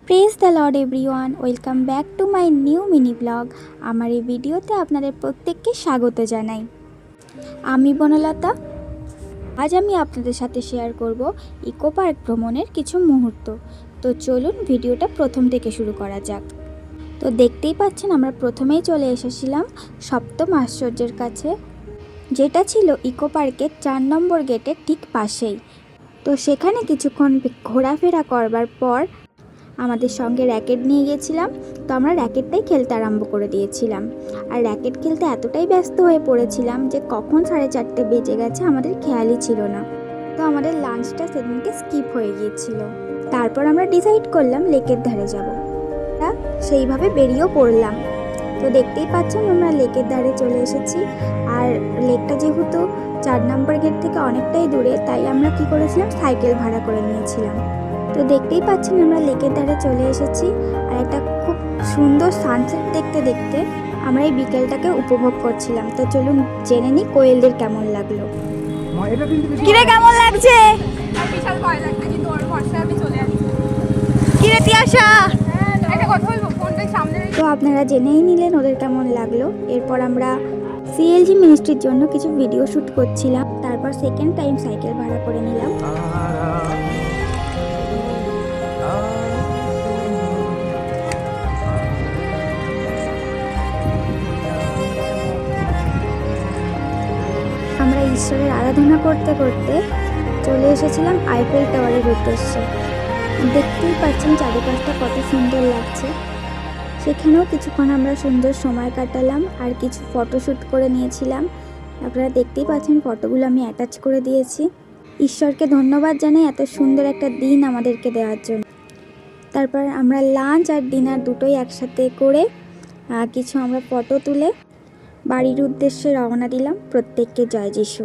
Praise the lord everyone, welcome back to my new mini blog. আমার এই ভিডিওতে আপনাদের প্রত্যেককে স্বাগত জানাই। আমি বনলতা। আজ আমি আপনাদের সাথে শেয়ার করব ইকো পার্ক ভ্রমণের কিছু মুহূর্ত। তো চলুন ভিডিওটা প্রথম থেকে শুরু করা যাক। তো দেখতেই পাচ্ছেন আমরা প্রথমেই চলে এসেছিলাম সপ্তম আশ্চর্যের কাছে, যেটা ছিল ইকো পার্কের 4 নম্বর গেটের ঠিক পাশেই। তো সেখানে কিছুক্ষণ ঘোরাফেরা করবার পর আমাদের সঙ্গে র্যাকেট নিয়ে গিয়েছিলাম। তো আমরা র্যাকেটটাই খেলতে আরম্ভ করে দিয়েছিলাম। আর র্যাকেট খেলতে এতটাই ব্যস্ত হয়ে পড়েছিলাম যে কখন 4:30 বেজে গেছে আমাদের খেয়ালই ছিল না। তো আমাদের লাঞ্চটা সেদিনকে স্কিপ হয়ে গিয়েছিল। তারপর আমরা ডিসাইড করলাম লেকের ধারে যাব। সেইভাবে বেরিয়েও পড়লাম। তো দেখতেই পাচ্ছেন আমরা লেকের ধারে চলে এসেছি। আর লেকটা যেহেতু 4 নম্বর গেট থেকে অনেকটাই দূরে, তাই আমরা কি করেছিলাম, সাইকেল ভাড়া করে নিয়েছিলাম। তো দেখতেই পাচ্ছেন আমরা লেকের ধারে চলে এসেছি। আর একটা খুব সুন্দর সানসেট দেখতে দেখতে আমরা এই বিকেলটাকে উপভোগ করছিলাম। তো চলুন জেনে নিই কোয়েলদের কেমন লাগলো। কিরে কেমন লাগছে? বিশাল ভয় লাগছে, কিন্তু ওর ভরসায় আমি চলে যাচ্ছি। কিরে তিয়াশা, একটা কথা বলবো, ফোনটাই সামনে রেখে। তো আপনারা জেনেই নিলেন ওদের কেমন লাগলো। এরপর আমরা সিএলজি মিনিস্ট্রির জন্য কিছু ভিডিও শ্যুট করছিলাম। তারপর সেকেন্ড টাইম সাইকেল ভাড়া করে নিলাম। আমরা ঈশ্বরের আরাধনা করতে করতে চলে এসেছিলাম আইফেল টাওয়ারের উদ্দেশ্যে। দেখতেই পাচ্ছেন চারিপাশটা কত সুন্দর লাগছে। সেখানেও কিছুক্ষণ আমরা সুন্দর সময় কাটালাম আর কিছু ফটোশ্যুট করে নিয়েছিলাম। আপনারা দেখতেই পাচ্ছেন ফটোগুলো আমি অ্যাটাচ করে দিয়েছি। ঈশ্বরকে ধন্যবাদ জানাই এত সুন্দর একটা দিন আমাদেরকে দেওয়ার জন্য। তারপর আমরা লাঞ্চ আর ডিনার দুটোই একসাথে করে কিছু আমরা ফটো তুলে বাড়ির উদ্দেশ্যে রওনা দিলাম। প্রত্যেককে জয় যিশু।